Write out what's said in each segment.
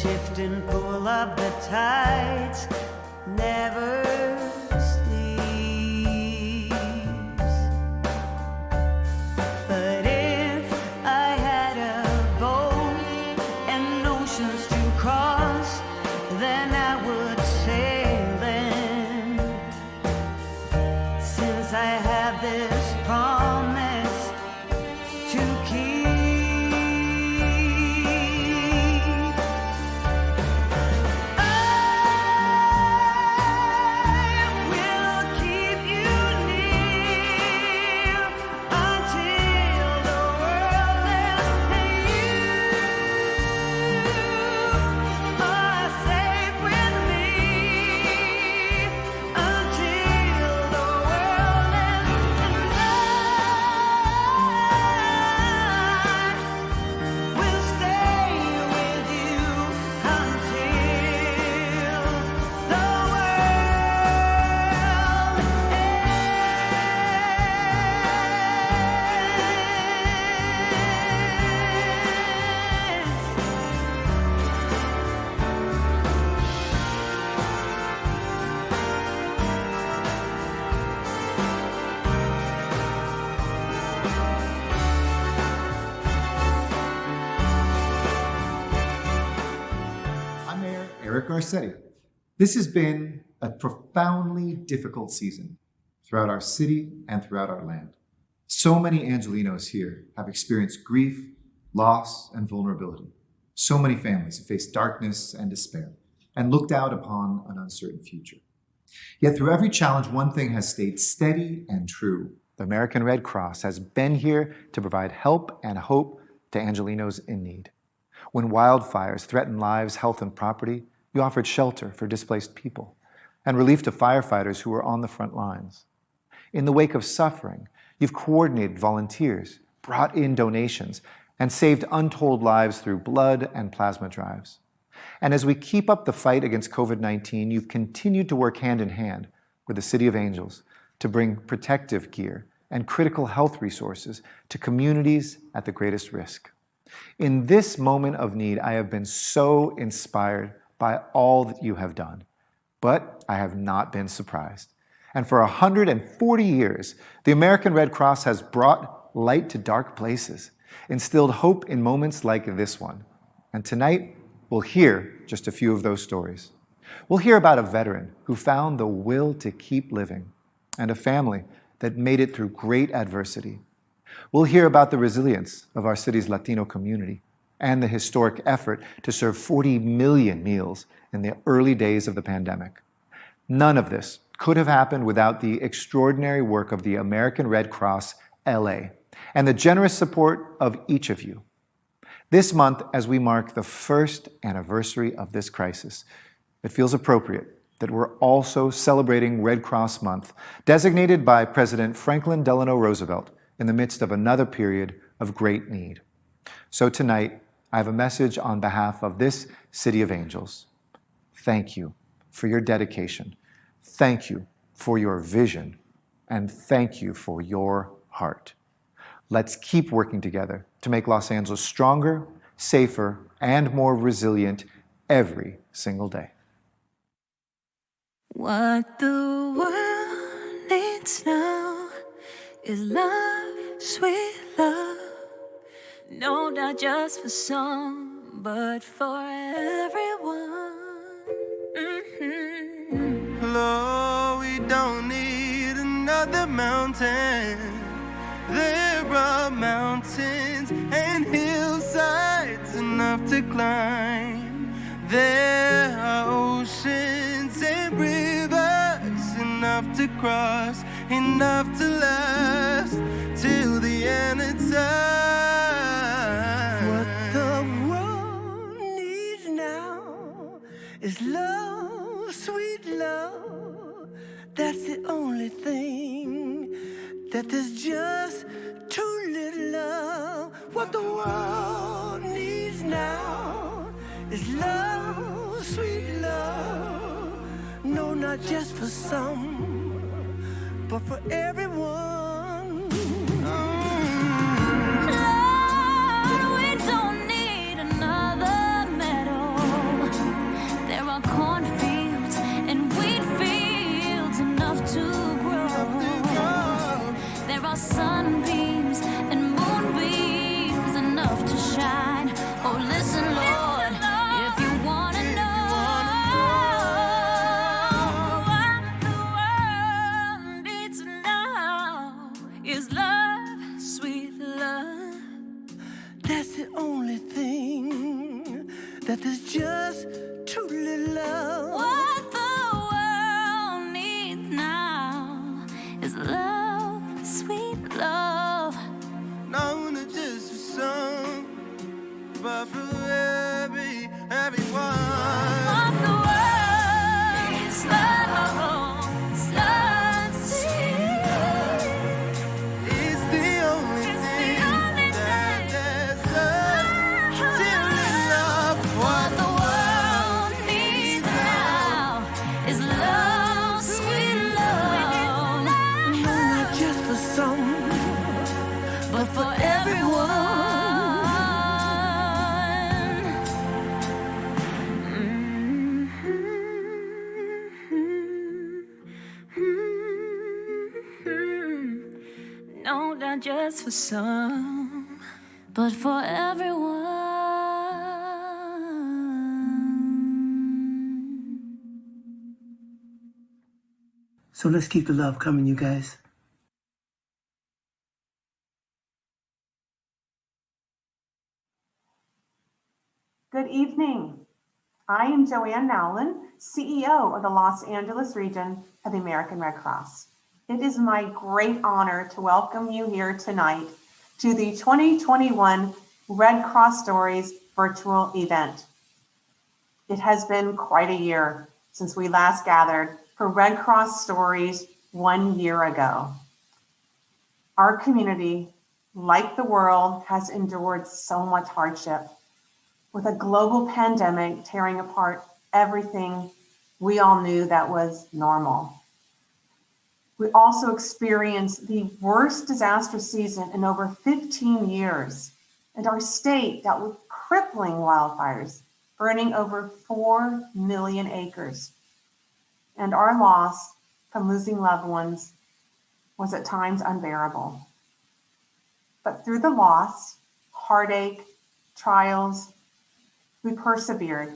shifting pull of the tides never sleeps. But if I had a boat and oceans to cross, then I would sail them. Since I have this promise to keep, This has been a profoundly difficult season throughout our city and throughout our land. So many Angelenos here have experienced grief, loss, and vulnerability. So many families have faced darkness and despair and looked out upon an uncertain future. Yet through every challenge, one thing has stayed steady and true. The American Red Cross has been here to provide help and hope to Angelenos in need. When wildfires threatened lives, health, and property, you offered shelter for displaced people and relief to firefighters who were on the front lines. In the wake of suffering, you've coordinated volunteers, brought in donations, and saved untold lives through blood and plasma drives. And as we keep up the fight against COVID-19, you've continued to work hand in hand with the City of Angels to bring protective gear and critical health resources to communities at the greatest risk. In this moment of need, I have been so inspired by all that you have done, but I have not been surprised. And for 140 years, the American Red Cross has brought light to dark places, instilled hope in moments like this one. And tonight, we'll hear just a few of those stories. We'll hear about a veteran who found the will to keep living and a family that made it through great adversity. We'll hear about the resilience of our city's Latino community and the historic effort to serve 40 million meals in the early days of the pandemic. None of this could have happened without the extraordinary work of the American Red Cross LA and the generous support of each of you. This month, as we mark the first anniversary of this crisis, it feels appropriate that we're also celebrating Red Cross Month, designated by President Franklin Delano Roosevelt in the midst of another period of great need. So tonight, I have a message on behalf of this City of Angels. Thank you for your dedication. Thank you for your vision. And thank you for your heart. Let's keep working together to make Los Angeles stronger, safer, and more resilient every single day. What the world needs now is love, sweet love. No, not just for some, but for everyone. Lord, we don't need another mountain. There are mountains and hillsides enough to climb. There are oceans and rivers enough to cross, enough to last till the end of time. Is love, sweet love. That's the only thing that there's just too little of. What the world needs now is love, sweet love. No, not just for some, but for everyone. Lord, we don't need another medal. love. That's the only thing that there's just too little of. What the world needs now is love, sweet love. Not just for some, but for everyone. What the world needs love, sweet love. It's the only thing that there's just too little of. What the world needs now is love, sweet love. Not just for some, But for everyone. No, not just for some, but for everyone. So let's keep the love coming, you guys. Good evening. I am Joanne Nowlin, CEO of the Los Angeles region of the American Red Cross. It is my great honor to welcome you here tonight to the 2021 Red Cross Stories virtual event. It has been quite a year since we last gathered for Red Cross Stories 1 year ago. Our community, like the world, has endured so much hardship, with a global pandemic tearing apart everything we all knew that was normal. We also experienced the worst disaster season in over 15 years, and our state dealt with crippling wildfires, burning over 4 million acres. And our loss from losing loved ones was at times unbearable. But through the loss, heartache, trials, we persevered.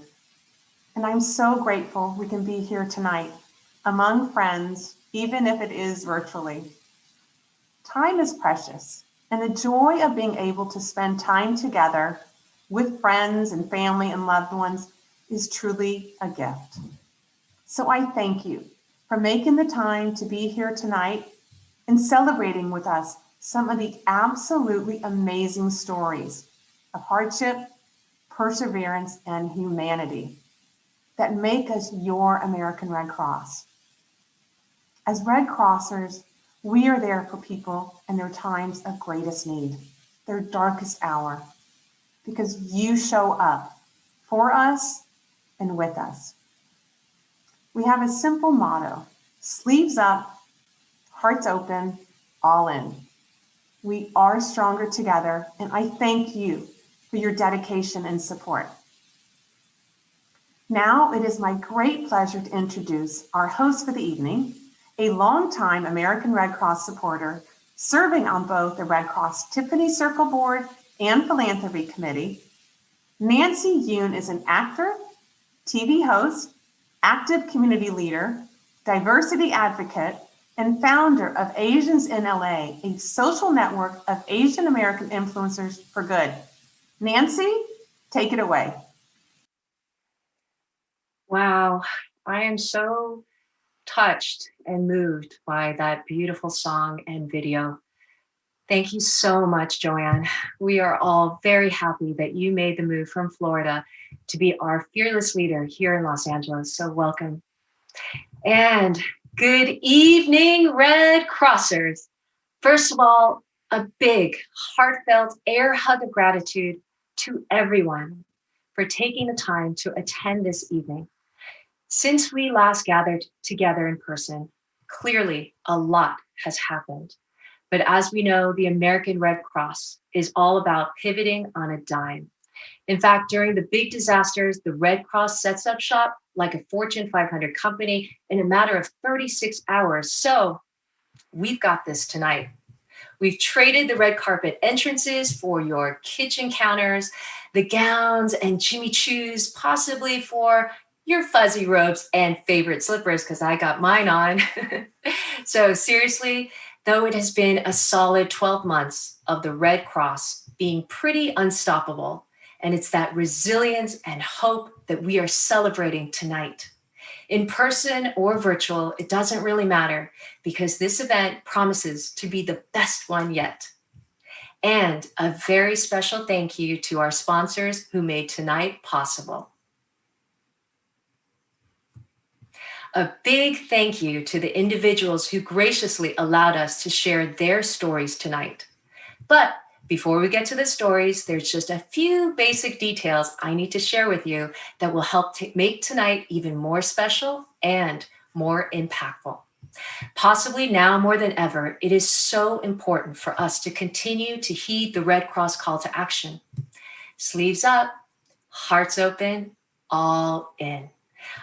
And I'm so grateful we can be here tonight among friends, even if it is virtually. Time is precious, and the joy of being able to spend time together with friends and family and loved ones is truly a gift. So I thank you for making the time to be here tonight and celebrating with us some of the absolutely amazing stories of hardship, perseverance, and humanity that make us your American Red Cross. As Red Crossers, we are there for people in their times of greatest need, their darkest hour, because you show up for us and with us. We have a simple motto: sleeves up, hearts open, all in. We are stronger together, and I thank you for your dedication and support. Now it is my great pleasure to introduce our host for the evening, a longtime American Red Cross supporter, serving on both the Red Cross Tiffany Circle Board and Philanthropy Committee. Nancy Yoon is an actor, TV host, active community leader, diversity advocate, and founder of Asians in LA, a social network of Asian American influencers for good. Nancy, take it away. Wow, I am so touched and moved by that beautiful song and video. Thank you so much, Joanne. We are all very happy that you made the move from Florida to be our fearless leader here in Los Angeles. So welcome. And good evening, Red Crossers. First of all, a big, heartfelt air hug of gratitude to everyone for taking the time to attend this evening. Since we last gathered together in person, clearly a lot has happened. But as we know, the American Red Cross is all about pivoting on a dime. In fact, during the big disasters, the Red Cross sets up shop like a Fortune 500 company in a matter of 36 hours. So we've got this tonight. We've traded the red carpet entrances for your kitchen counters, the gowns and Jimmy Choos, possibly for your fuzzy robes and favorite slippers, because I got mine on. So seriously, Though it has been a solid 12 months of the Red Cross being pretty unstoppable, and it's that resilience and hope that we are celebrating tonight. In person or virtual, it doesn't really matter because this event promises to be the best one yet. And a very special thank you to our sponsors who made tonight possible. A big thank you to the individuals who graciously allowed us to share their stories tonight. But before we get to the stories, there's just a few basic details I need to share with you that will help make tonight even more special and more impactful. Possibly now more than ever, it is so important for us to continue to heed the Red Cross call to action. Sleeves up, hearts open, all in.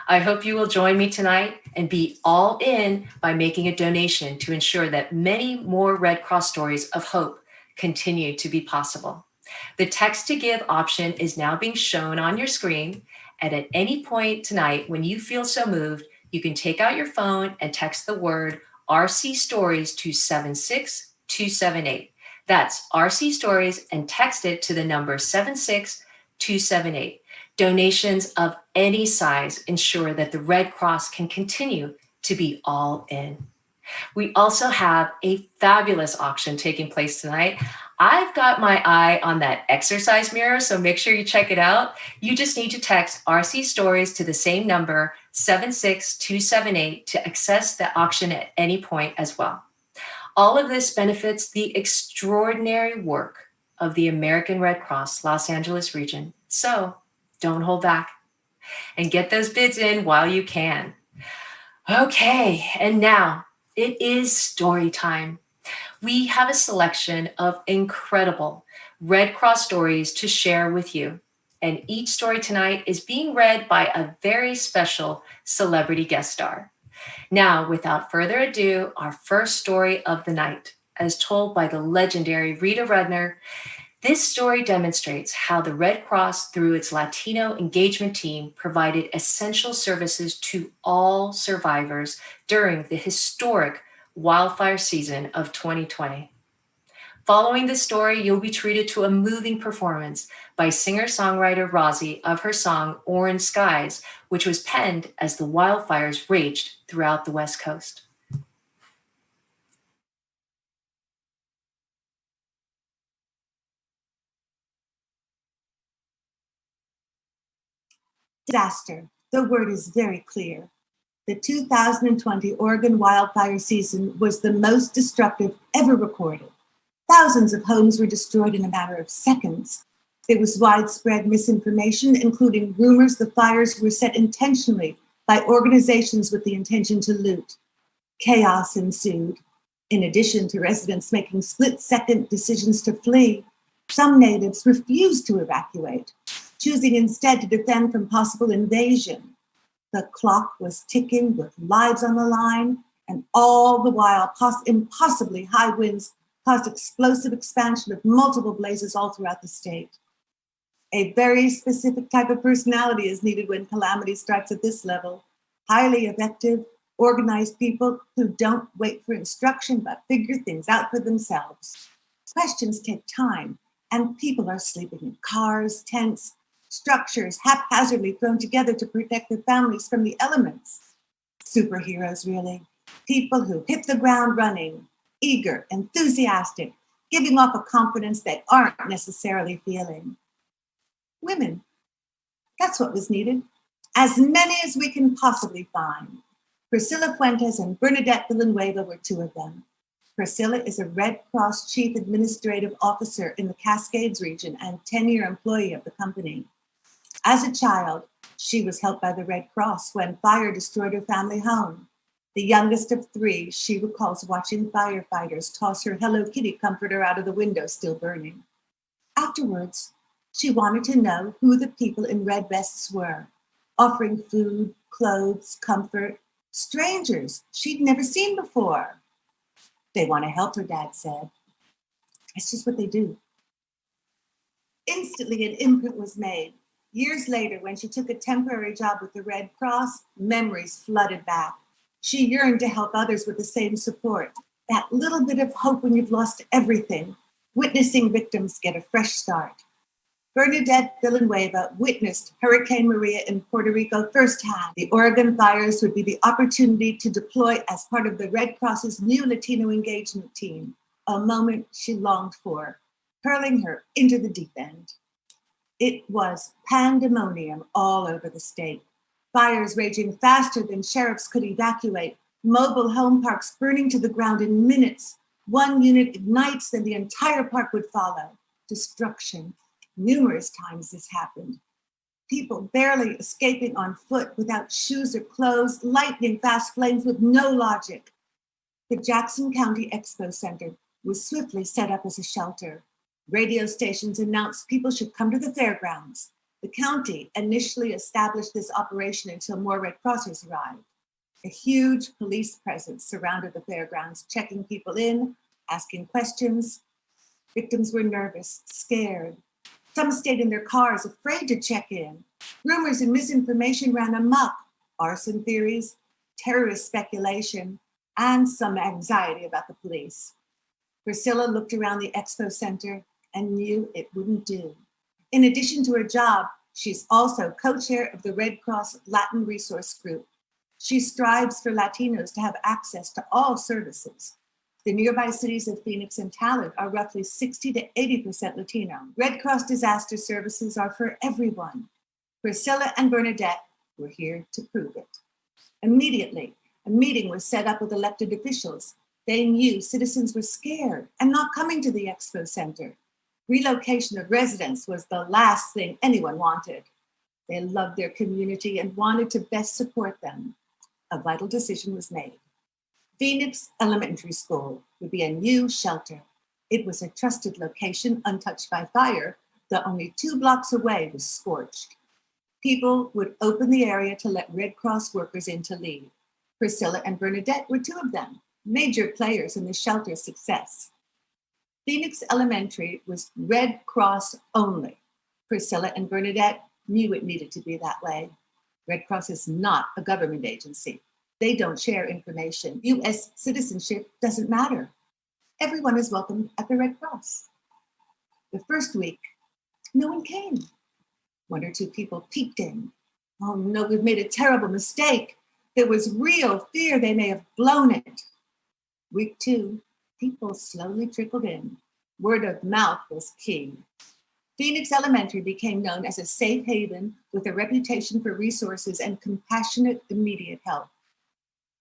I hope you will join me tonight and be all in by making a donation to ensure that many more Red Cross stories of hope continue to be possible. The text to give option is now being shown on your screen, and at any point tonight when you feel so moved, you can take out your phone and text the word RC Stories to 76278. That's RC Stories and text it to the number 76278. Donations of any size ensure that the Red Cross can continue to be all in. We also have a fabulous auction taking place tonight. I've got my eye on that exercise mirror, so make sure you check it out. You just need to text RC Stories to the same number, 76278, to access the auction at any point as well. All of this benefits the extraordinary work of the American Red Cross Los Angeles region. So don't hold back and get those bids in while you can. Okay, and now it is story time. We have a selection of incredible Red Cross stories to share with you. And each story tonight is being read by a very special celebrity guest star. Now, without further ado, our first story of the night, as told by the legendary Rita Rudner. This story demonstrates how the Red Cross, through its Latino engagement team, provided essential services to all survivors during the historic wildfire season of 2020. Following this story, you'll be treated to a moving performance by singer-songwriter Rosie of her song Orange Skies, which was penned as the wildfires raged throughout the West Coast. Disaster. The word is very clear. The 2020 Oregon wildfire season was the most destructive ever recorded. Thousands of homes were destroyed in a matter of seconds. There was widespread misinformation, including rumors the fires were set intentionally by organizations with the intention to loot. Chaos ensued. In addition to residents making split-second decisions to flee, some natives refused to evacuate, choosing instead to defend from possible invasion. The clock was ticking with lives on the line, and all the while impossibly high winds caused explosive expansion of multiple blazes all throughout the state. A very specific type of personality is needed when calamity starts at this level. Highly effective, organized people who don't wait for instruction but figure things out for themselves. Questions take time, and people are sleeping in cars, tents, structures haphazardly thrown together to protect their families from the elements. Superheroes, really. People who hit the ground running, eager, enthusiastic, giving off a confidence they aren't necessarily feeling. Women. That's what was needed. As many as we can possibly find. Priscilla Fuentes and Bernadette Villenueva were two of them. Priscilla is a Red Cross Chief Administrative Officer in the Cascades region and 10-year employee of the company. As a child, she was helped by the Red Cross when fire destroyed her family home. The youngest of three, she recalls watching firefighters toss her Hello Kitty comforter out of the window still burning. Afterwards, she wanted to know who the people in red vests were, offering food, clothes, comfort, strangers she'd never seen before. They want to help, her dad said. It's just what they do. Instantly, an imprint was made. Years later, when she took a temporary job with the Red Cross, memories flooded back. She yearned to help others with the same support, that little bit of hope when you've lost everything, witnessing victims get a fresh start. Bernadette Villenueva witnessed Hurricane Maria in Puerto Rico firsthand. The Oregon fires would be the opportunity to deploy as part of the Red Cross's new Latino engagement team, a moment she longed for, hurling her into the deep end. It was pandemonium all over the state. Fires raging faster than sheriffs could evacuate, mobile home parks burning to the ground in minutes. One unit ignites, then the entire park would follow. Destruction. Numerous times this happened. People barely escaping on foot without shoes or clothes, lightning fast flames with no logic. The Jackson County Expo Center was swiftly set up as a shelter. Radio stations announced people should come to the fairgrounds. The county initially established this operation until more Red Crossers arrived. A huge police presence surrounded the fairgrounds, checking people in, asking questions. Victims were nervous, scared. Some stayed in their cars, afraid to check in. Rumors and misinformation ran amok. Arson theories, terrorist speculation, and some anxiety about the police. Priscilla looked around the expo center and knew it wouldn't do. In addition to her job, she's also co-chair of the Red Cross Latin Resource Group. She strives for Latinos to have access to all services. The nearby cities of Phoenix and Talent are roughly 60 to 80% Latino. Red Cross disaster services are for everyone. Priscilla and Bernadette were here to prove it. Immediately, a meeting was set up with elected officials. They knew citizens were scared and not coming to the expo center. Relocation of residents was the last thing anyone wanted. They loved their community and wanted to best support them. A vital decision was made. Phoenix Elementary School would be a new shelter. It was a trusted location, untouched by fire, though only 2 blocks away was scorched. People would open the area to let Red Cross workers in to leave. Priscilla and Bernadette were 2 of them, major players in the shelter's success. Phoenix Elementary was Red Cross only. Priscilla and Bernadette knew it needed to be that way. Red Cross is not a government agency. They don't share information. U.S. citizenship doesn't matter. Everyone is welcome at the Red Cross. The first week, no one came. 1 or 2 people peeked in. Oh no, we've made a terrible mistake. There was real fear they may have blown it. Week 2, people slowly trickled in. Word of mouth was key. Phoenix Elementary became known as a safe haven with a reputation for resources and compassionate, immediate help.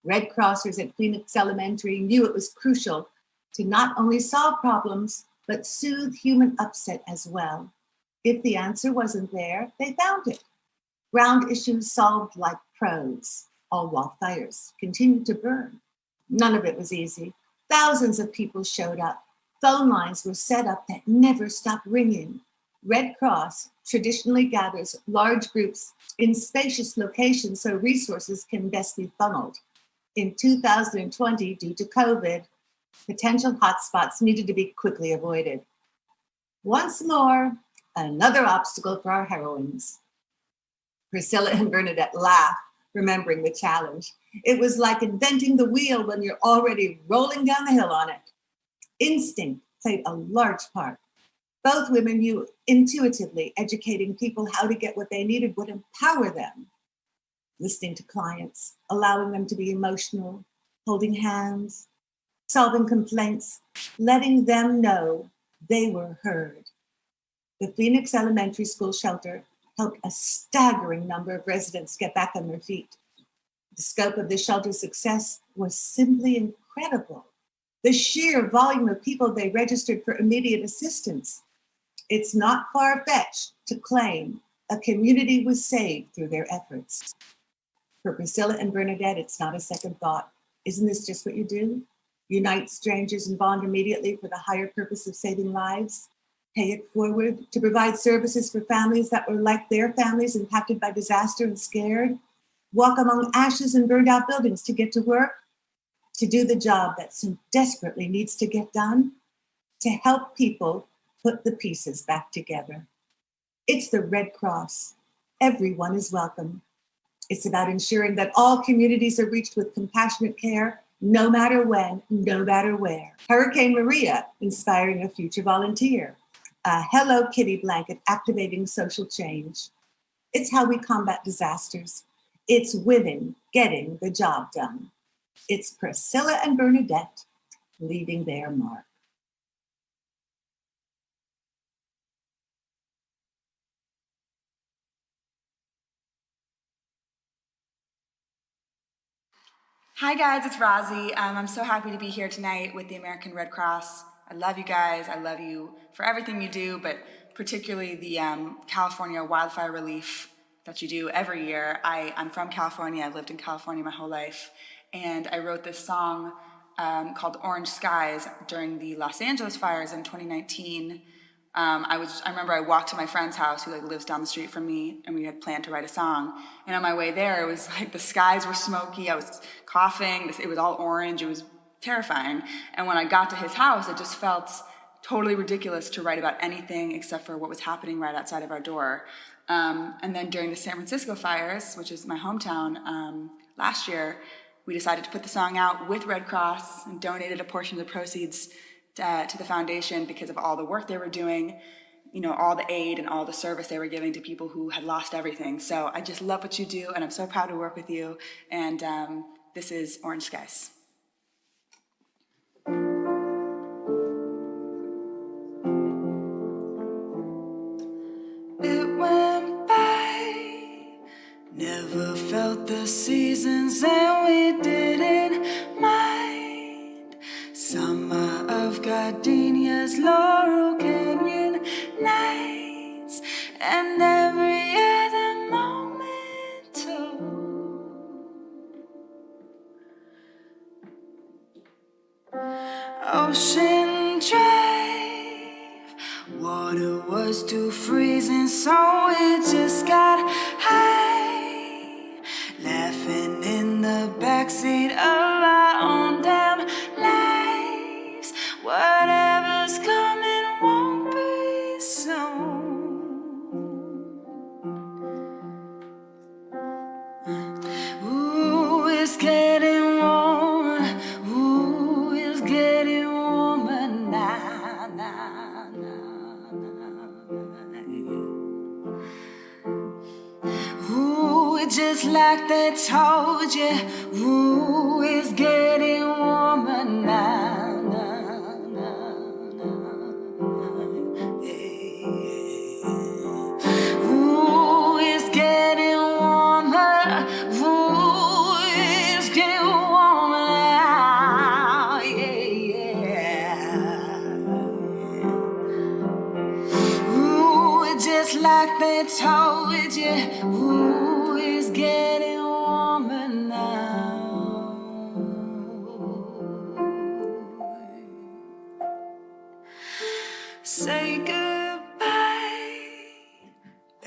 Red Crossers at Phoenix Elementary knew it was crucial to not only solve problems, but soothe human upset as well. If the answer wasn't there, they found it. Ground issues solved like pros, all while fires continued to burn. None of it was easy. Thousands of people showed up. Phone lines were set up that never stopped ringing. Red Cross traditionally gathers large groups in spacious locations so resources can best be funneled. In 2020, due to COVID, potential hotspots needed to be quickly avoided. Once more, another obstacle for our heroines. Priscilla and Bernadette laughed, remembering the challenge. It was like inventing the wheel when you're already rolling down the hill on it. Instinct played a large part. Both women knew intuitively educating people how to get what they needed would empower them. Listening to clients, allowing them to be emotional, holding hands, solving complaints, letting them know they were heard. The Phoenix Elementary School shelter helped a staggering number of residents get back on their feet. The scope of the shelter's success was simply incredible. The sheer volume of people they registered for immediate assistance. It's not far-fetched to claim a community was saved through their efforts. For Priscilla and Bernadette, it's not a second thought. Isn't this just what you do? Unite strangers and bond immediately for the higher purpose of saving lives? Pay it forward to provide services for families that were like their families impacted by disaster and scared? Walk among ashes and burned out buildings to get to work? To do the job that so desperately needs to get done? To help people put the pieces back together. It's the Red Cross. Everyone is welcome. It's about ensuring that all communities are reached with compassionate care no matter when, no matter where. Hurricane Maria, inspiring a future volunteer. A Hello Kitty blanket, activating social change. It's how we combat disasters. It's women getting the job done. It's Priscilla and Bernadette leaving their mark. Hi guys, it's Rozzy. I'm so happy to be here tonight with the American Red Cross. I love you guys. I love you for everything you do, but particularly the California wildfire relief that you do every year. I'm from California. I've lived in California my whole life, and I wrote this song called Orange Skies during the Los Angeles fires in 2019. I remember I walked to my friend's house who lives down the street from me, and we had planned to write a song. And on my way there, it was like the skies were smoky. I was coughing. It was all orange. It was terrifying. And when I got to his house, it just felt totally ridiculous to write about anything except for what was happening right outside of our door. And then during the San Francisco fires, which is my hometown, last year, we decided to put the song out with Red Cross and donated a portion of the proceeds to the foundation because of all the work they were doing, all the aid and all the service they were giving to people who had lost everything. So I just love what you do, and I'm so proud to work with you. And this is Orange Skies. It went by, never felt the seasons, and we didn't mind. Summer of gardenias, Laurel Canyon nights, and every other moment too. Ocean Drive, water was too freezing, so we just got high, laughing in the backseat of our own damn lives. Whatever's coming won't be soon. Ooh, it's getting warmer. Ooh, it's getting warmer now, now, now, now. Ooh, just like they told you. Ooh, it's getting warmer now, now, now, now. Yeah. Ooh, it's getting warmer. Ooh, it's getting warmer now. Yeah. Ooh, just like they told you. Ooh, it's getting warmer now. Say goodbye,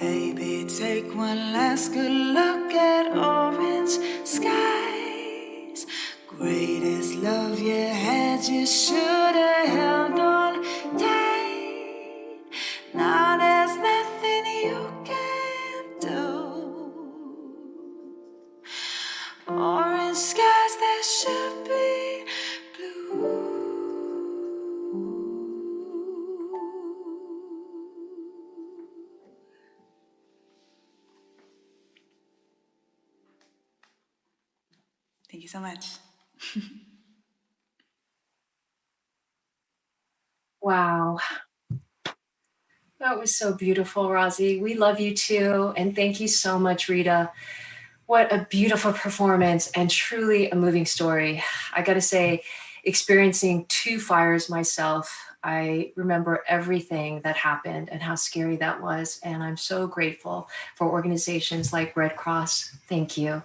baby, take one last good look at orange skies. Greatest love you had, you should have held on tight. Now there's nothing you can do. Orange skies that should be blue. Thank you so much. Wow. That was so beautiful, Rozzy. We love you too. And thank you so much, Rita. What a beautiful performance and truly a moving story. I got to say, experiencing 2 fires myself, I remember everything that happened and how scary that was. And I'm so grateful for organizations like Red Cross. Thank you.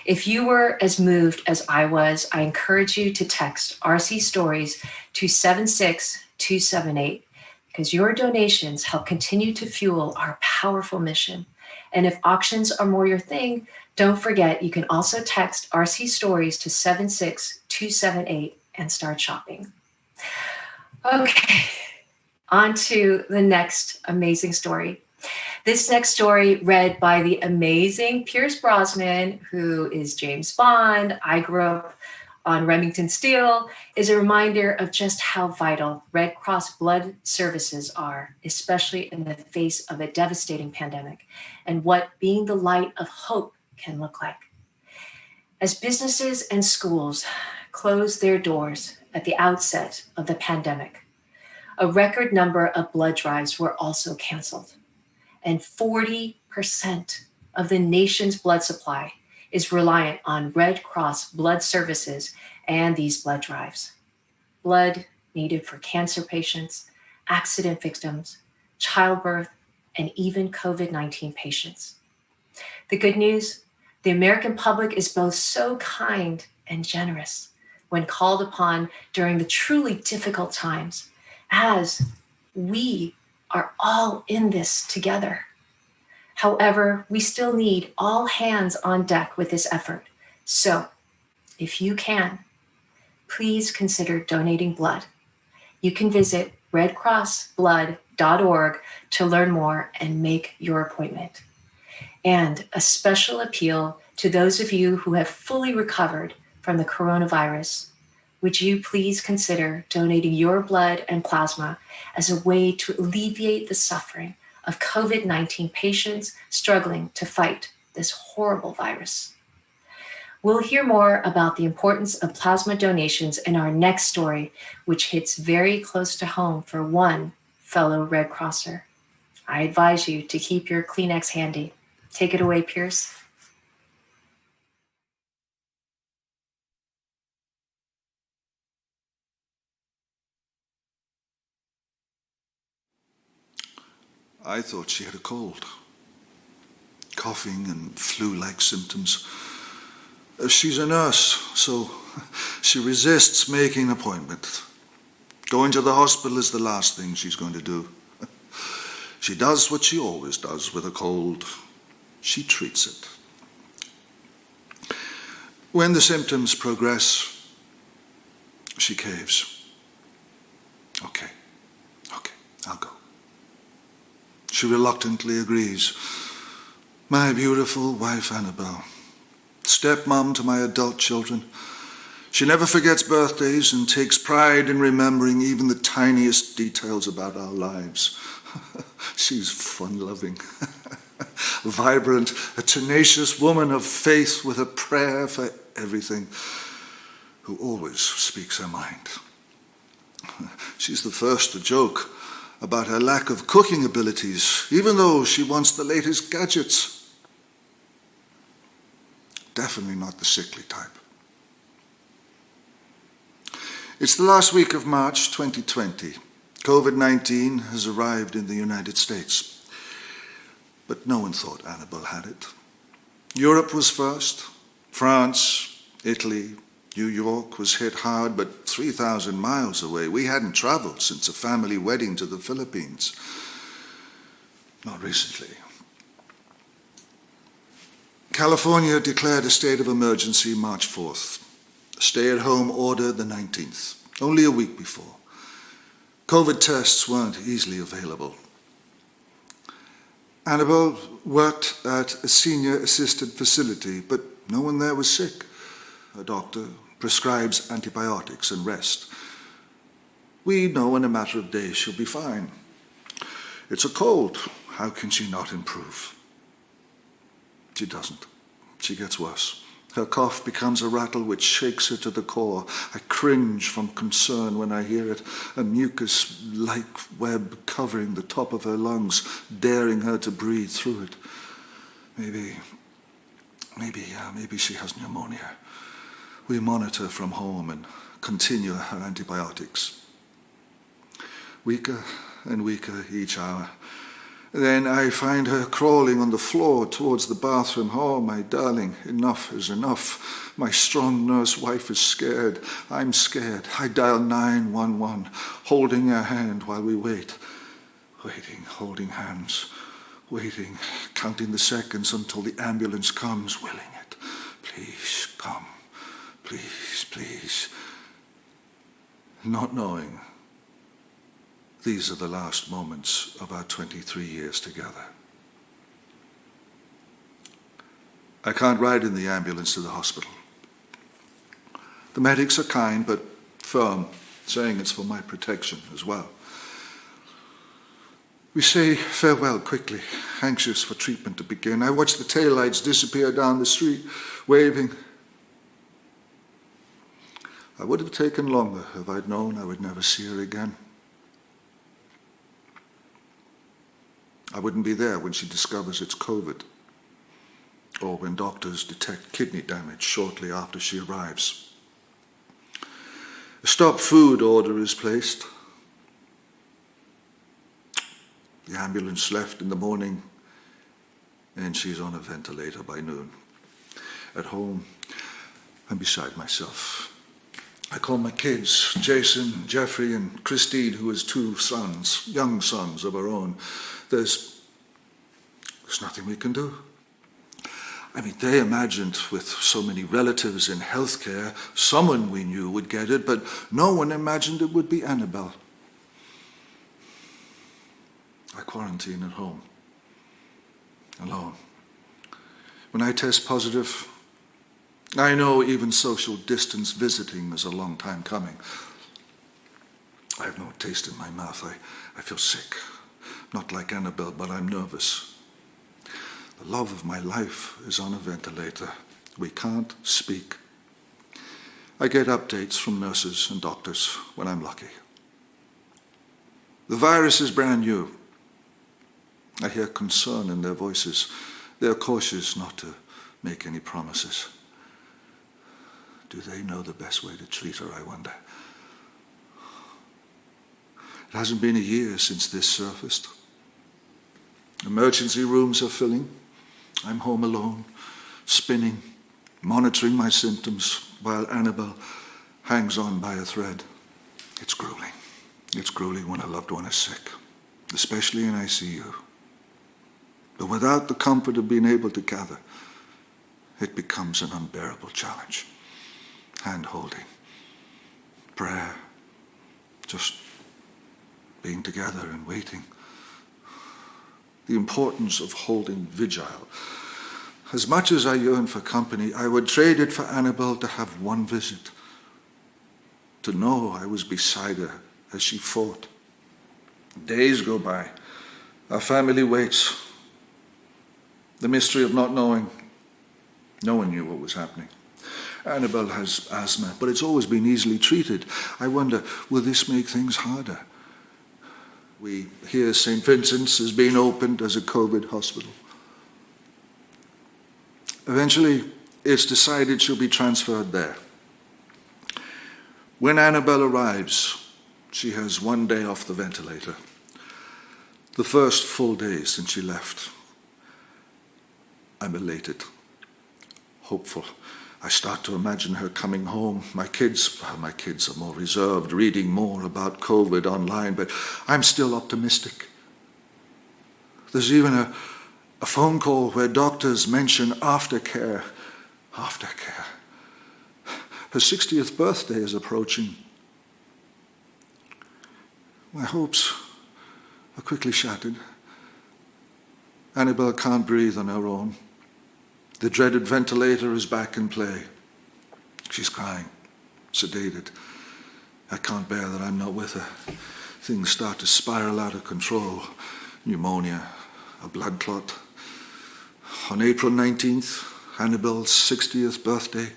If you were as moved as I was, I encourage you to text RC Stories to 76278 because your donations help continue to fuel our powerful mission. And if auctions are more your thing, don't forget, you can also text RC Stories to 76278 and start shopping. Okay, on to the next amazing story. This next story read by the amazing Pierce Brosnan, who is James Bond. I grew up on Remington Steel is a reminder of just how vital Red Cross blood services are, especially in the face of a devastating pandemic, and what being the light of hope can look like. As businesses and schools closed their doors at the outset of the pandemic, a record number of blood drives were also canceled, and 40% of the nation's blood supply is reliant on Red Cross blood services and these blood drives. Blood needed for cancer patients, accident victims, childbirth, and even COVID-19 patients. The good news, the American public is both so kind and generous when called upon during the truly difficult times, as we are all in this together. However, we still need all hands on deck with this effort. So, if you can, please consider donating blood. You can visit redcrossblood.org to learn more and make your appointment. And a special appeal to those of you who have fully recovered from the coronavirus. Would you please consider donating your blood and plasma as a way to alleviate the suffering of COVID-19 patients struggling to fight this horrible virus? We'll hear more about the importance of plasma donations in our next story, which hits very close to home for one fellow Red Crosser. I advise you to keep your Kleenex handy. Take it away, Pierce. I thought she had a cold. Coughing and flu-like symptoms. She's a nurse, so she resists making an appointment. Going to the hospital is the last thing she's going to do. She does what she always does with a cold. She treats it. When the symptoms progress, she caves. Okay, I'll go. She reluctantly agrees. My beautiful wife, Annabelle, stepmom to my adult children. She never forgets birthdays and takes pride in remembering even the tiniest details about our lives. She's fun-loving, vibrant, a tenacious woman of faith with a prayer for everything, who always speaks her mind. She's the first to joke about her lack of cooking abilities, even though she wants the latest gadgets. Definitely not the sickly type. It's the last week of March 2020. COVID-19 has arrived in the United States. But no one thought Annabelle had it. Europe was first. France, Italy, New York was hit hard, but 3,000 miles away. We hadn't traveled since a family wedding to the Philippines. Not recently. California declared a state of emergency March 4th. Stay-at-home order the 19th, only a week before. COVID tests weren't easily available. Annabelle worked at a senior assisted facility, but no one there was sick. Her doctor prescribes antibiotics and rest. We know in a matter of days she'll be fine. It's a cold. How can she not improve? She doesn't. She gets worse. Her cough becomes a rattle which shakes her to the core. I cringe from concern when I hear it, a mucus-like web covering the top of her lungs, daring her to breathe through it. Maybe she has pneumonia. We monitor from home and continue her antibiotics. Weaker and weaker each hour. Then I find her crawling on the floor towards the bathroom. Oh, my darling, enough is enough. My strong nurse wife is scared. I'm scared. I dial 911, holding her hand while we wait. Waiting, holding hands. Waiting, counting the seconds until the ambulance comes, willing it. Please, come. Please, please. Not knowing these are the last moments of our 23 years together. I can't ride in the ambulance to the hospital. The medics are kind but firm, saying it's for my protection as well. We say farewell quickly, anxious for treatment to begin. I watch the taillights disappear down the street, waving. I would have taken longer if I'd known I would never see her again. I wouldn't be there when she discovers it's COVID, or when doctors detect kidney damage shortly after she arrives. A stop food order is placed. The ambulance left in the morning, and she's on a ventilator by noon. At home, I'm beside myself. I call my kids, Jason, Jeffrey, and Christine, who has 2 sons, young sons of her own. There's nothing we can do. I mean, they imagined with so many relatives in healthcare, someone we knew would get it, but no one imagined it would be Annabelle. I quarantine at home, alone. When I test positive, I know even social distance visiting is a long time coming. I have no taste in my mouth. I feel sick. Not like Annabelle, but I'm nervous. The love of my life is on a ventilator. We can't speak. I get updates from nurses and doctors when I'm lucky. The virus is brand new. I hear concern in their voices. They're cautious not to make any promises. Do they know the best way to treat her, I wonder? It hasn't been a year since this surfaced. Emergency rooms are filling. I'm home alone, spinning, monitoring my symptoms while Annabelle hangs on by a thread. It's grueling. It's grueling when a loved one is sick, especially in ICU. But without the comfort of being able to gather, it becomes an unbearable challenge. Hand-holding, prayer, just being together and waiting. The importance of holding vigil. As much as I yearn for company, I would trade it for Annabelle to have one visit, to know I was beside her as she fought. Days go by. Our family waits. The mystery of not knowing. No one knew what was happening. Annabelle has asthma, but it's always been easily treated. I wonder, will this make things harder? We hear St. Vincent's is being opened as a COVID hospital. Eventually, it's decided she'll be transferred there. When Annabelle arrives, she has 1 day off the ventilator. The first full day since she left. I'm elated, hopeful. I start to imagine her coming home. My kids are more reserved, reading more about COVID online, but I'm still optimistic. There's even a phone call where doctors mention aftercare. Aftercare. Her 60th birthday is approaching. My hopes are quickly shattered. Annabelle can't breathe on her own. The dreaded ventilator is back in play. She's crying, sedated. I can't bear that I'm not with her. Things start to spiral out of control. Pneumonia, a blood clot. On April 19th, Annabelle's 60th birthday,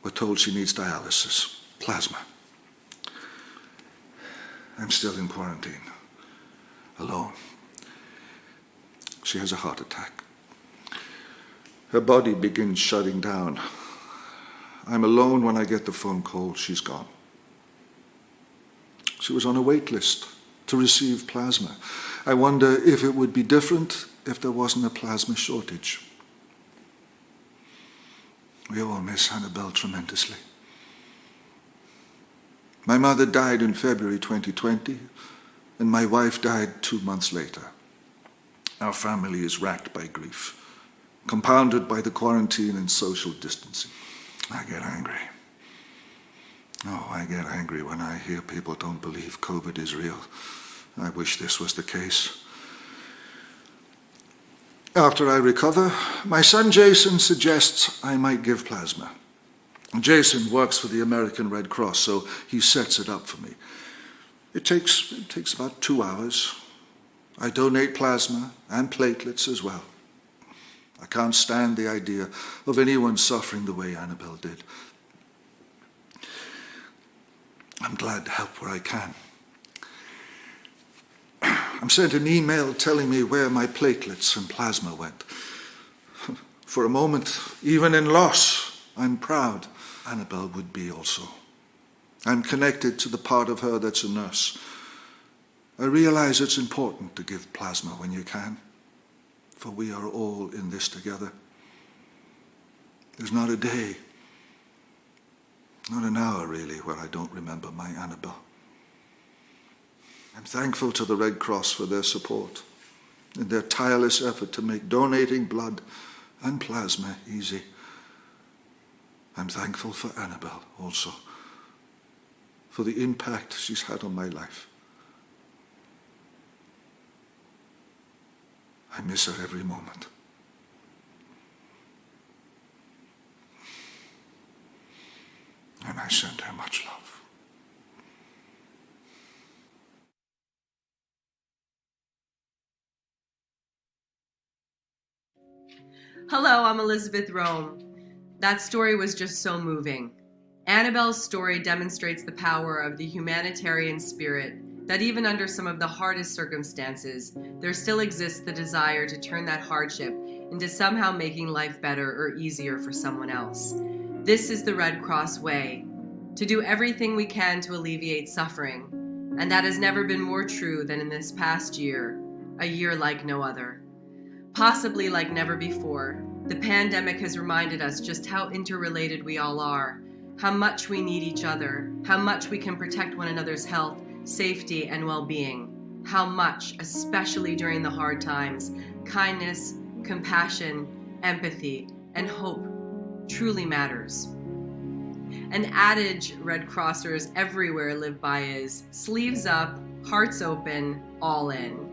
we're told she needs dialysis, plasma. I'm still in quarantine, alone. She has a heart attack. Her body begins shutting down. I'm alone when I get the phone call. She's gone. She was on a wait list to receive plasma. I wonder if it would be different if there wasn't a plasma shortage. We all miss Annabelle tremendously. My mother died in February 2020, and my wife died 2 months later. Our family is racked by grief, compounded by the quarantine and social distancing. I get angry. Oh, I get angry when I hear people don't believe COVID is real. I wish this was the case. After I recover, my son Jason suggests I might give plasma. Jason works for the American Red Cross, so he sets it up for me. It takes about 2 hours. I donate plasma and platelets as well. I can't stand the idea of anyone suffering the way Annabelle did. I'm glad to help where I can. I'm sent an email telling me where my platelets and plasma went. For a moment, even in loss, I'm proud. Annabelle would be also. I'm connected to the part of her that's a nurse. I realize it's important to give plasma when you can, for we are all in this together. There's not a day, not an hour really, where I don't remember my Annabelle. I'm thankful to the Red Cross for their support and their tireless effort to make donating blood and plasma easy. I'm thankful for Annabelle also, for the impact she's had on my life. I miss her every moment. And I send her much love. Hello, I'm Elizabeth Rome. That story was just so moving. Annabelle's story demonstrates the power of the humanitarian spirit, that even under some of the hardest circumstances, there still exists the desire to turn that hardship into somehow making life better or easier for someone else. This is the Red Cross way, to do everything we can to alleviate suffering, and that has never been more true than in this past year, a year like no other. Possibly like never before, the pandemic has reminded us just how interrelated we all are, how much we need each other, how much we can protect one another's health, safety, and well-being, how much, especially during the hard times, kindness, compassion, empathy, and hope truly matters. An adage Red Crossers everywhere live by is, sleeves up, hearts open, all in.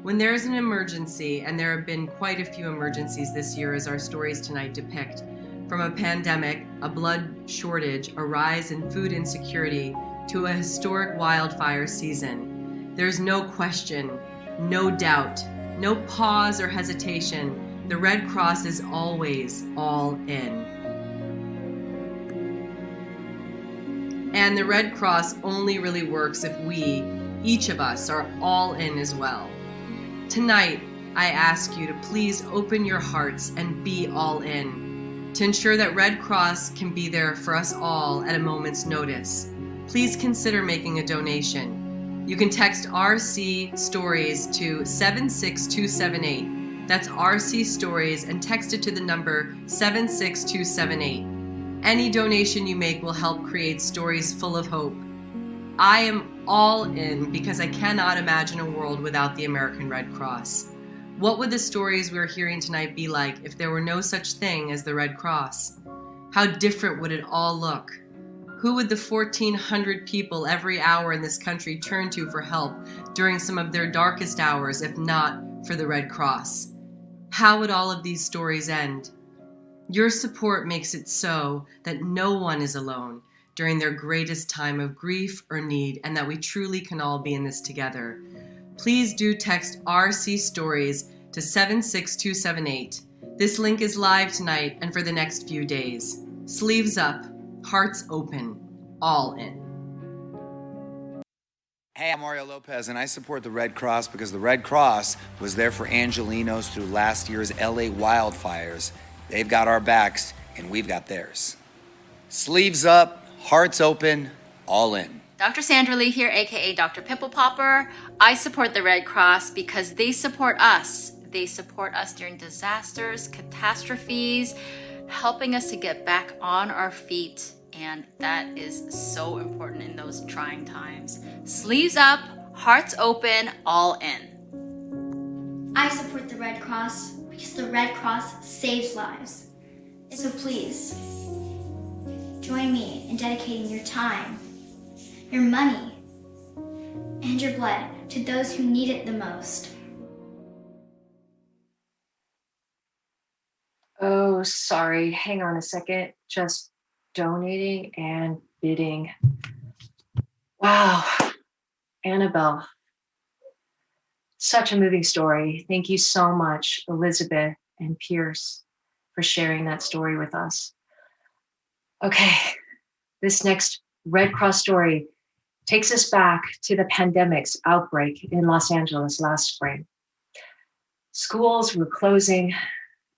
When there's an emergency, and there have been quite a few emergencies this year as our stories tonight depict, from a pandemic, a blood shortage, a rise in food insecurity, to a historic wildfire season, there's no question, no doubt, no pause or hesitation. The Red Cross is always all in. And the Red Cross only really works if we, each of us, are all in as well. Tonight, I ask you to please open your hearts and be all in, to ensure that Red Cross can be there for us all at a moment's notice. Please consider making a donation. You can text RC Stories to 76278. That's RC Stories, and text it to the number 76278. Any donation you make will help create stories full of hope. I am all in because I cannot imagine a world without the American Red Cross. What would the stories we're hearing tonight be like if there were no such thing as the Red Cross? How different would it all look? Who would the 1,400 people every hour in this country turn to for help during some of their darkest hours, if not for the Red Cross? How would all of these stories end? Your support makes it so that no one is alone during their greatest time of grief or need, and that we truly can all be in this together. Please do text RC Stories to 76278. This link is live tonight and for the next few days. Sleeves up, hearts open, all in. Hey, I'm Mario Lopez, and I support the Red Cross because the Red Cross was there for Angelenos through last year's LA wildfires. They've got our backs, and we've got theirs. Sleeves up, hearts open, all in. Dr. Sandra Lee here, aka Dr. Pimple Popper. I support the Red Cross because they support us. They support us during disasters, catastrophes, helping us to get back on our feet. And that is so important in those trying times. Sleeves up, hearts open, all in. I support the Red Cross because the Red Cross saves lives. So please, join me in dedicating your time, your money, and your blood to those who need it the most. Oh, sorry. Hang on a second. Just donating and bidding. Wow, Annabelle, such a moving story. Thank you so much, Elizabeth and Pierce, for sharing that story with us. Okay, this next Red Cross story takes us back to the pandemic's outbreak in Los Angeles last spring. Schools were closing,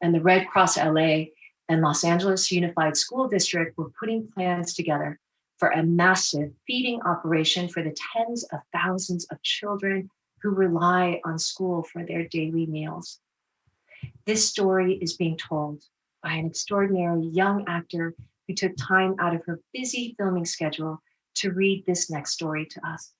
and the Red Cross LA and Los Angeles Unified School District were putting plans together for a massive feeding operation for the tens of thousands of children who rely on school for their daily meals. This story is being told by an extraordinary young actor who took time out of her busy filming schedule to read this next story to us.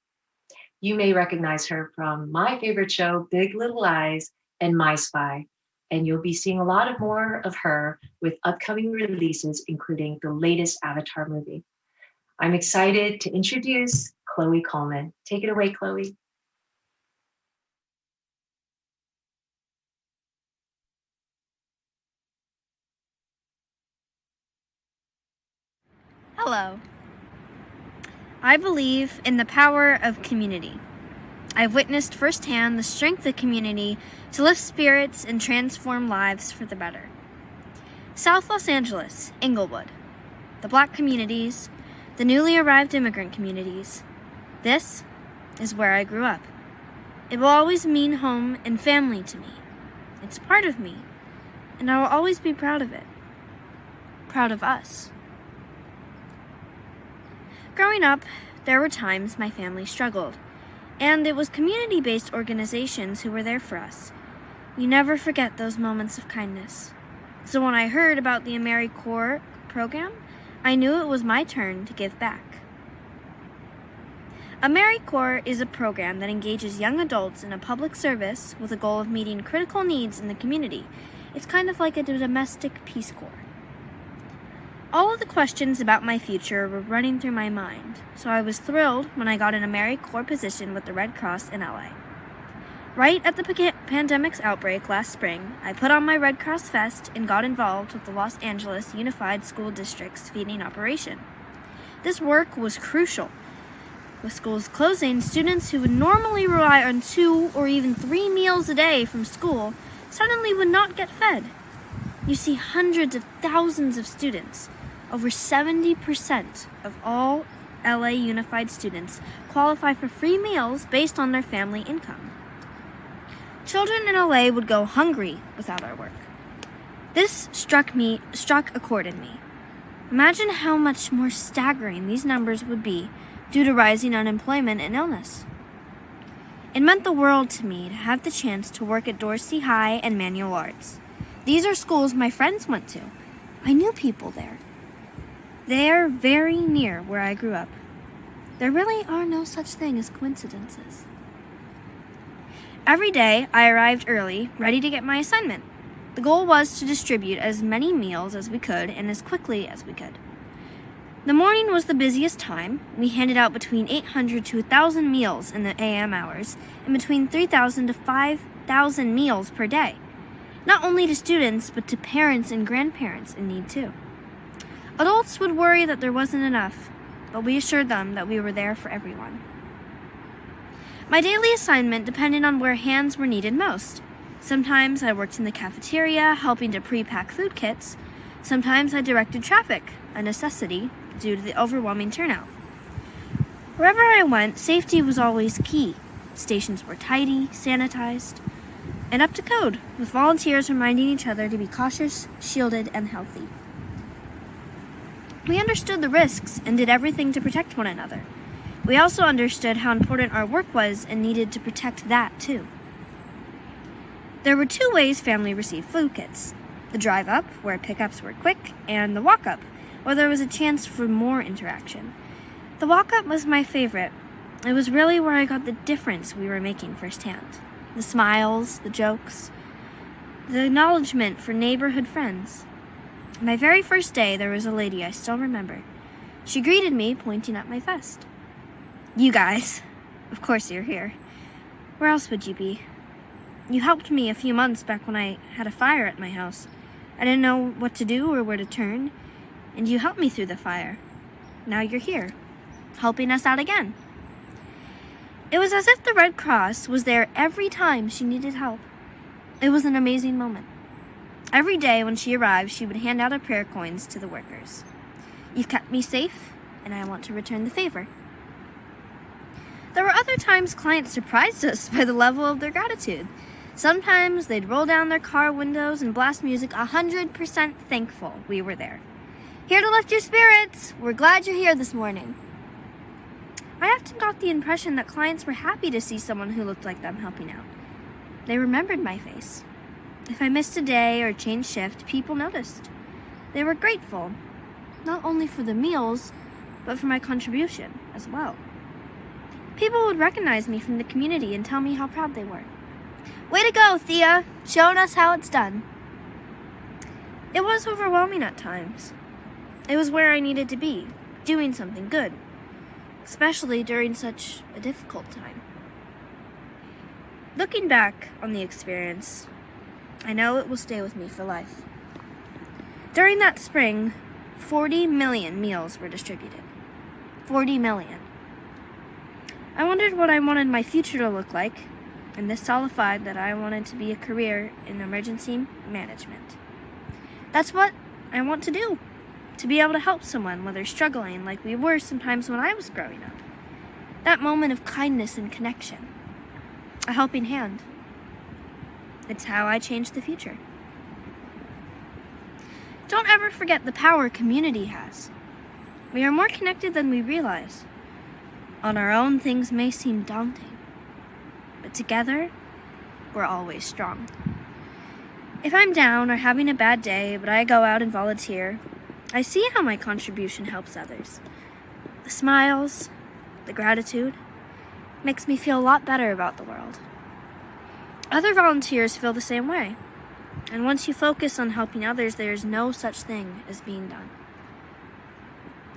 You may recognize her from my favorite show, Big Little Lies and My Spy, and you'll be seeing a lot of more of her with upcoming releases, including the latest Avatar movie. I'm excited to introduce Chloe Coleman. Take it away, Chloe. Hello. I believe in the power of community. I've witnessed firsthand the strength of community to lift spirits and transform lives for the better. South Los Angeles, Inglewood, the Black communities, the newly arrived immigrant communities. This is where I grew up. It will always mean home and family to me. It's part of me, and I will always be proud of it. Proud of us. Growing up, there were times my family struggled, and it was community-based organizations who were there for us. You never forget those moments of kindness. So when I heard about the Americorps Program, I knew it was my turn to give back. Americorps is a program that engages young adults in a public service with a goal of meeting critical needs in the community. It's kind of like a domestic Peace Corps. All of the questions about my future were running through my mind, so I was thrilled when I got an Americorps position with the Red Cross in LA. Right at the pandemic's outbreak last spring, I put on my Red Cross vest and got involved with the Los Angeles Unified School District's feeding operation. This work was crucial. With schools closing, students who would normally rely on 2 or even 3 meals a day from school suddenly would not get fed. You see hundreds of thousands of students. Over 70% of all LA Unified students qualify for free meals based on their family income. Children in LA would go hungry without our work. This struck a chord in me. Imagine how much more staggering these numbers would be due to rising unemployment and illness. It meant the world to me to have the chance to work at Dorsey High and Manual Arts. These are schools my friends went to. I knew people there. They are very near where I grew up. There really are no such thing as coincidences. Every day, I arrived early, ready to get my assignment. The goal was to distribute as many meals as we could and as quickly as we could. The morning was the busiest time. We handed out between 800 to 1,000 meals in the AM hours and between 3,000 to 5,000 meals per day. Not only to students, but to parents and grandparents in need too. Adults would worry that there wasn't enough, but we assured them that we were there for everyone. My daily assignment depended on where hands were needed most. Sometimes I worked in the cafeteria, helping to pre-pack food kits. Sometimes I directed traffic, a necessity due to the overwhelming turnout. Wherever I went, safety was always key. Stations were tidy, sanitized, and up to code, with volunteers reminding each other to be cautious, shielded, and healthy. We understood the risks and did everything to protect one another. We also understood how important our work was and needed to protect that too. There were 2 ways family received food kits: the drive up, where pickups were quick, and the walk up, where there was a chance for more interaction. The walk up was my favorite. It was really where I got the difference we were making firsthand. The smiles, the jokes, the acknowledgement for neighborhood friends. My very first day, there was a lady I still remember. She greeted me, pointing at my vest. "You guys, of course you're here. Where else would you be? You helped me a few months back when I had a fire at my house. I didn't know what to do or where to turn. and you helped me through the fire. Now you're here, helping us out again. It was as if the Red Cross was there every time she needed help. It was an amazing moment. Every day when she arrived, she would hand out her prayer coins to the workers. You've kept me safe, and I want to return the favor. There were other times clients surprised us by the level of their gratitude. Sometimes they'd roll down their car windows and blast music 100% thankful we were there. Here to lift your spirits. We're glad you're here this morning. I often got the impression that clients were happy to see someone who looked like them helping out. They remembered my face. If I missed a day or changed shift, people noticed. They were grateful, not only for the meals, but for my contribution as well. People would recognize me from the community and tell me how proud they were. Way to go, Thea, showing us how it's done. It was overwhelming at times. It was where I needed to be, doing something good, especially during such a difficult time. Looking back on the experience, I know it will stay with me for life. During that spring, 40 million meals were distributed. 40 million. I wondered what I wanted my future to look like, and this solidified that I wanted to be a career in emergency management. That's what I want to do, to be able to help someone when they're struggling like we were sometimes when I was growing up. That moment of kindness and connection. A helping hand. It's how I changed the future. Don't ever forget the power community has. We are more connected than we realize. On our own, things may seem daunting, but together, we're always strong. If I'm down or having a bad day, but I go out and volunteer, I see how my contribution helps others. The smiles, the gratitude, makes me feel a lot better about the world. Other volunteers feel the same way. And once you focus on helping others, there is no such thing as being done.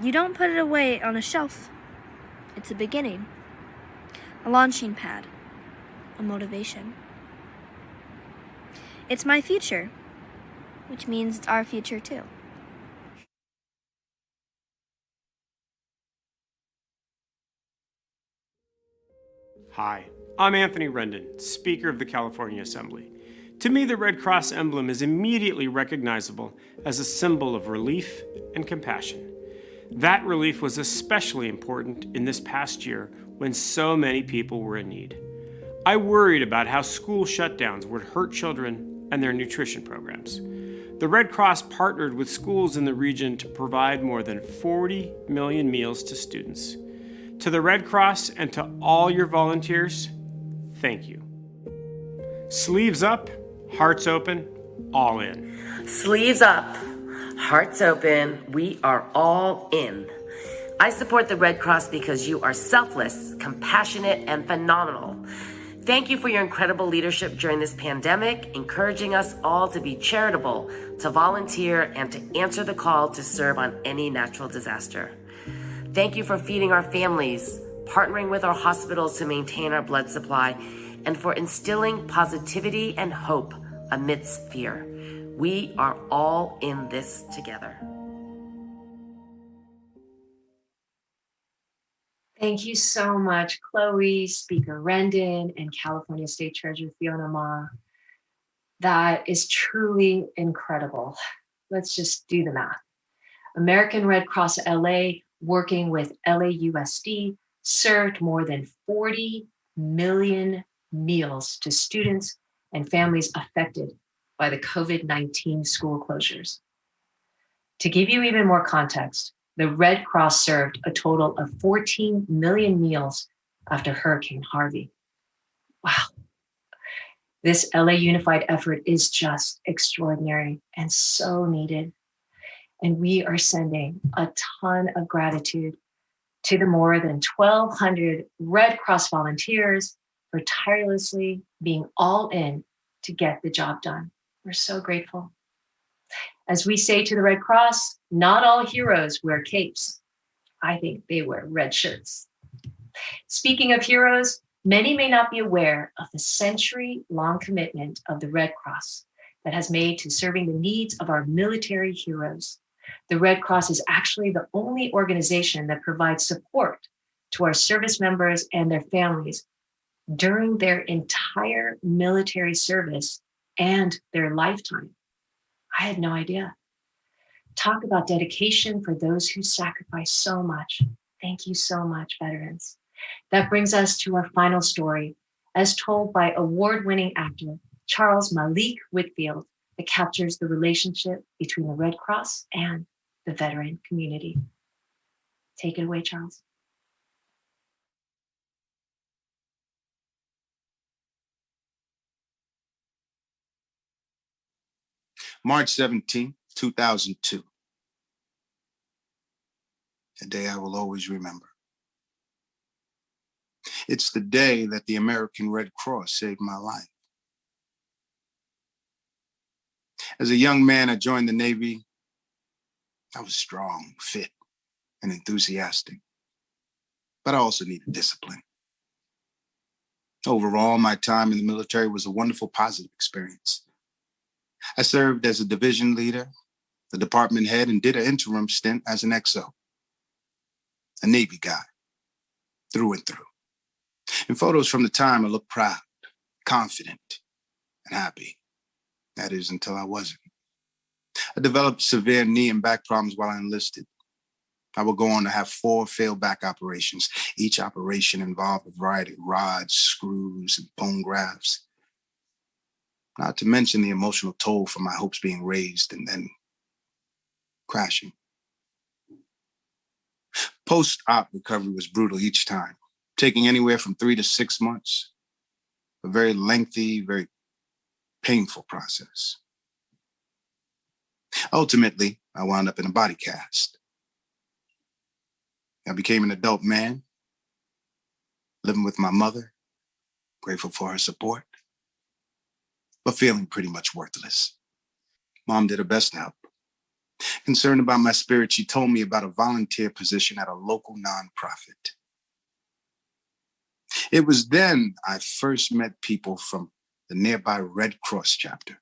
You don't put it away on a shelf. It's a beginning, a launching pad, a motivation. It's my future, which means it's our future too. Hi, I'm Anthony Rendon, Speaker of the California Assembly. To me, the Red Cross emblem is immediately recognizable as a symbol of relief and compassion. That relief was especially important in this past year when so many people were in need. I worried about how school shutdowns would hurt children and their nutrition programs. The Red Cross partnered with schools in the region to provide more than 40 million meals to students. To the Red Cross and to all your volunteers, thank you. Sleeves up, hearts open, all in. Sleeves up, hearts open, we are all in. I support the Red Cross because you are selfless, compassionate, and phenomenal. Thank you for your incredible leadership during this pandemic, encouraging us all to be charitable, to volunteer, and to answer the call to serve on any natural disaster. Thank you for feeding our families, partnering with our hospitals to maintain our blood supply, and for instilling positivity and hope amidst fear. We are all in this together. Thank you so much, Chloe, Speaker Rendon, and California State Treasurer Fiona Ma. That is truly incredible. Let's just do the math. American Red Cross LA, working with LAUSD, served more than 40 million meals to students and families affected by the COVID-19 school closures. To give you even more context, the Red Cross served a total of 14 million meals after Hurricane Harvey. Wow. This LA Unified effort is just extraordinary and so needed. And we are sending a ton of gratitude to the more than 1,200 Red Cross volunteers for tirelessly being all in to get the job done. We're so grateful. As we say to the Red Cross, not all heroes wear capes. I think they wear red shirts. Speaking of heroes, many may not be aware of the century-long commitment of the Red Cross that has made to serving the needs of our military heroes. The Red Cross is actually the only organization that provides support to our service members and their families during their entire military service and their lifetime. I had no idea. Talk about dedication for those who sacrifice so much. Thank you so much, veterans. That brings us to our final story, as told by award-winning actor Charles Malik Whitfield, that captures the relationship between the Red Cross and the veteran community. Take it away, Charles. March 17, 2002. A day I will always remember. It's the day that the American Red Cross saved my life. As a young man, I joined the Navy. I was strong, fit, and enthusiastic, but I also needed discipline. Overall, my time in the military was a wonderful, positive experience. I served as a division leader, the department head, and did an interim stint as an XO, a Navy guy, through and through. In photos from the time, I looked proud, confident, and happy. That is, until I wasn't. I developed severe knee and back problems while I enlisted. I would go on to have 4 failed back operations. Each operation involved a variety of rods, screws, and bone grafts. Not to mention the emotional toll from my hopes being raised and then crashing. Post-op recovery was brutal each time, taking anywhere from 3 to 6 months. A very lengthy, very painful process. Ultimately, I wound up in a body cast. I became an adult man, living with my mother, grateful for her support, but feeling pretty much worthless. Mom did her best to help. Concerned about my spirit, she told me about a volunteer position at a local nonprofit. It was then I first met people from the nearby Red Cross chapter.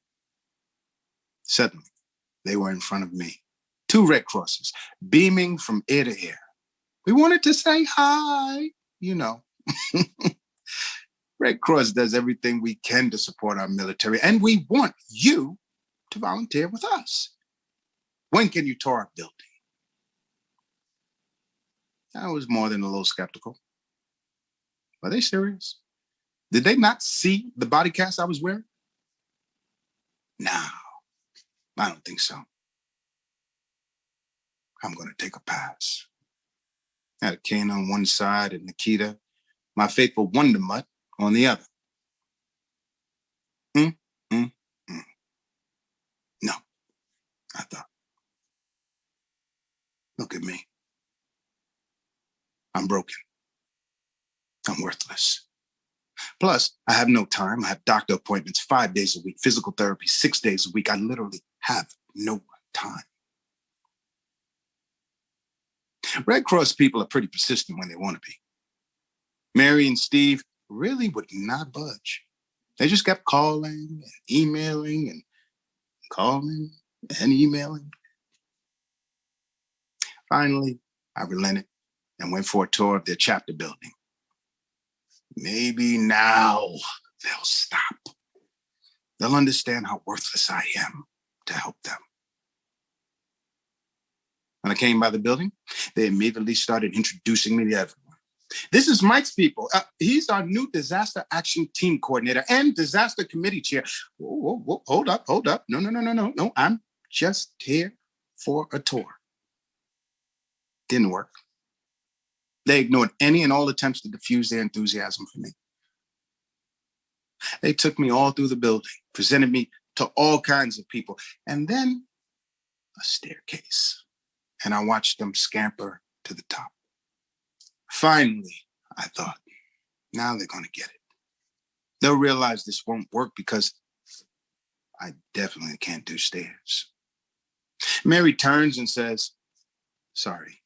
Suddenly, they were in front of me. 2 Red Crosses, beaming from ear to ear. We wanted to say hi, you know. Red Cross does everything we can to support our military, and we want you to volunteer with us. When can you tour our building? I was more than a little skeptical. Were they serious? Did they not see the body cast I was wearing? No, I don't think so. I'm going to take a pass. I had Kane on one side and Nikita, my faithful Wonder Mutt, on the other. No, I thought. Look at me. I'm broken. I'm worthless. Plus, I have no time. I have doctor appointments 5 days a week, physical therapy 6 days a week. I literally have no time. Red Cross people are pretty persistent when they want to be. Mary and Steve really would not budge. They just kept calling and emailing and calling and emailing. Finally, I relented and went for a tour of their chapter building. Maybe now they'll stop. They'll understand how worthless I am to help them. When I came by the building, they immediately started introducing me to everyone. This is Mike's people. He's our new disaster action team coordinator and disaster committee chair. Whoa, hold up. No. I'm just here for a tour. Didn't work. They ignored any and all attempts to diffuse their enthusiasm for me. They took me all through the building, presented me to all kinds of people, and then a staircase. And I watched them scamper to the top. Finally, I thought, now they're going to get it. They'll realize this won't work because I definitely can't do stairs. Mary turns and says, sorry,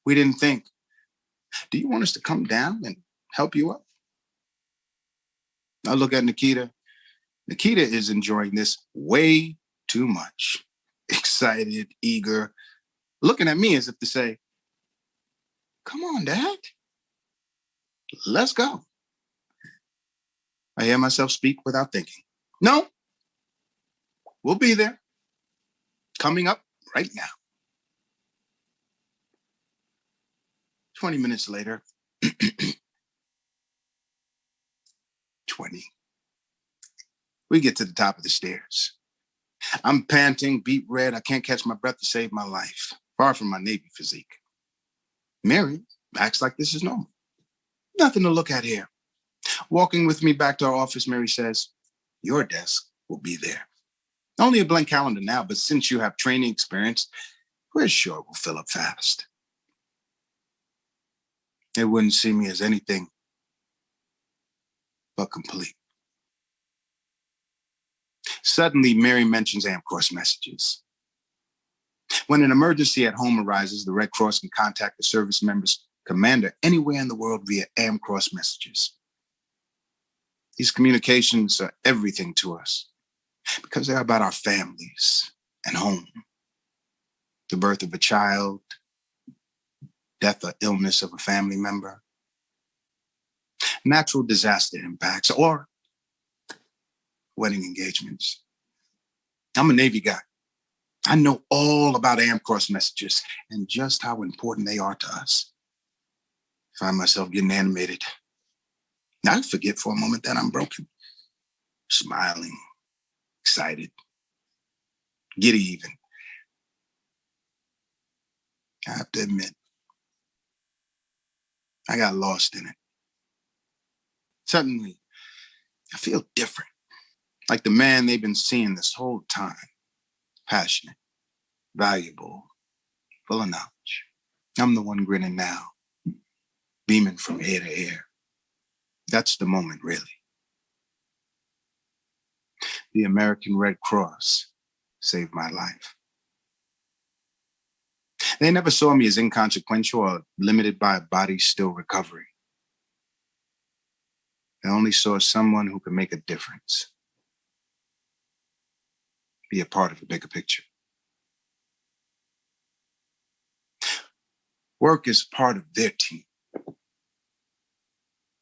we didn't think. Do you want us to come down and help you up? I look at Nikita. Nikita is enjoying this way too much. excited, eager, looking at me as if to say, "Come on, Dad, let's go." I hear myself speak without thinking. "No, we'll be there. Coming up right now." 20 minutes later, 20. We get to the top of the stairs. I'm panting, beet red. I can't catch my breath to save my life. Far from my Navy physique. Mary acts like this is normal. Nothing to look at here. Walking with me back to our office, Mary says, "Your desk will be there. Only a blank calendar now, but since you have training experience, we're sure it will fill up fast." It wouldn't see me as anything but complete. Suddenly, Mary mentions Americorps messages. When an emergency at home arises, the Red Cross can contact the service member's commander anywhere in the world via Americorps messages. These communications are everything to us because they're about our families and home. The birth of a child, death or illness of a family member, natural disaster impacts, or wedding engagements. I'm a Navy guy. I know all about Americorps messages and just how important they are to us. I find myself getting animated. I forget for a moment that I'm broken. Smiling, excited, giddy even. I have to admit, I got lost in it. Suddenly, I feel different. Like the man they've been seeing this whole time. Passionate, valuable, full of knowledge. I'm the one grinning now, beaming from ear to ear. That's the moment, really. The American Red Cross saved my life. They never saw me as inconsequential or limited by a body still recovering. They only saw someone who could make a difference. Be a part of a bigger picture. Work is part of their team.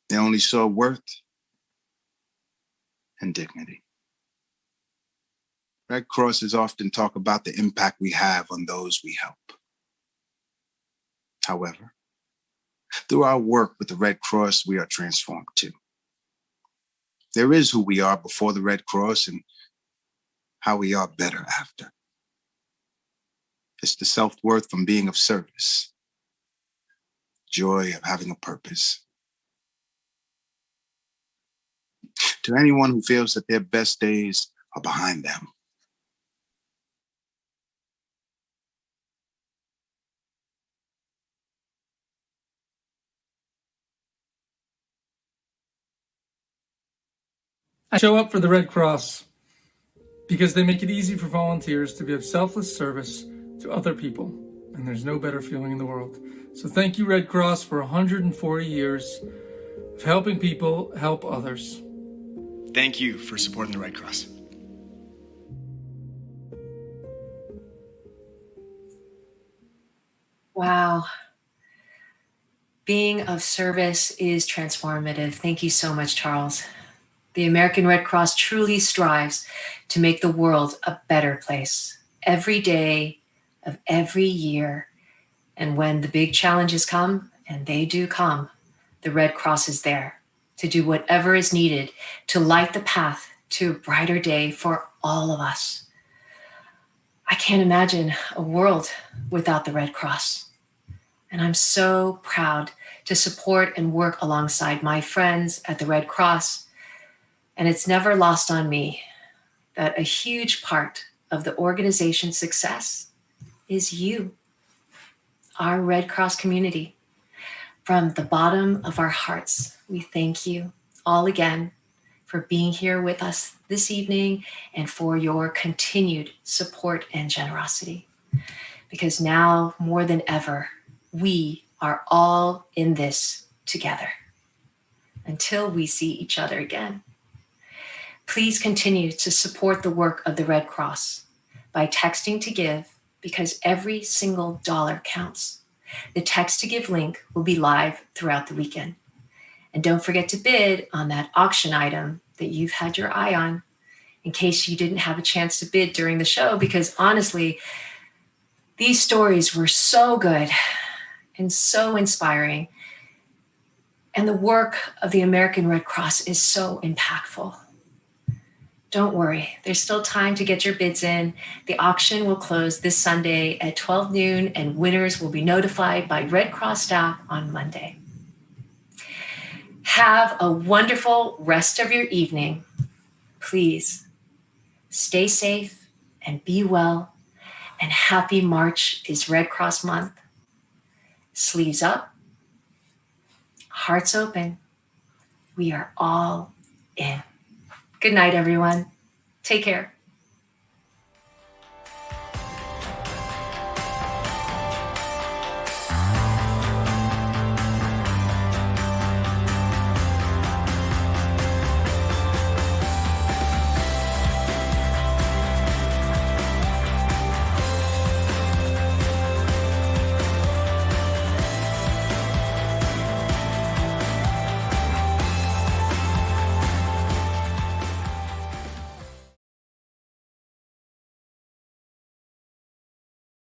They only saw worth and dignity. Red Crosses often talk about the impact we have on those we help. However, through our work with the Red Cross, we are transformed too. There is who we are before the Red Cross and how we are better after. It's the self-worth from being of service, joy of having a purpose. To anyone who feels that their best days are behind them, I show up for the Red Cross because they make it easy for volunteers to be of selfless service to other people, and there's no better feeling in the world. So thank you, Red Cross, for 140 years of helping people help others. Thank you for supporting the Red Cross. Wow. Being of service is transformative. Thank you so much, Charles. The American Red Cross truly strives to make the world a better place every day of every year. And when the big challenges come, and they do come, the Red Cross is there to do whatever is needed to light the path to a brighter day for all of us. I can't imagine a world without the Red Cross. And I'm so proud to support and work alongside my friends at the Red Cross. And it's never lost on me that a huge part of the organization's success is you, our Red Cross community. From the bottom of our hearts, we thank you all again for being here with us this evening and for your continued support and generosity. Because now, more than ever, we are all in this together. Until we see each other again. Please continue to support the work of the Red Cross by texting to give because every single dollar counts. The text to give link will be live throughout the weekend. And don't forget to bid on that auction item that you've had your eye on in case you didn't have a chance to bid during the show, because honestly, these stories were so good and so inspiring. And the work of the American Red Cross is so impactful. Don't worry, there's still time to get your bids in. The auction will close this Sunday at 12 noon, and winners will be notified by Red Cross staff on Monday. Have a wonderful rest of your evening. Please stay safe and be well. And happy March is Red Cross Month. Sleeves up, hearts open. We are all in. Good night, everyone. Take care.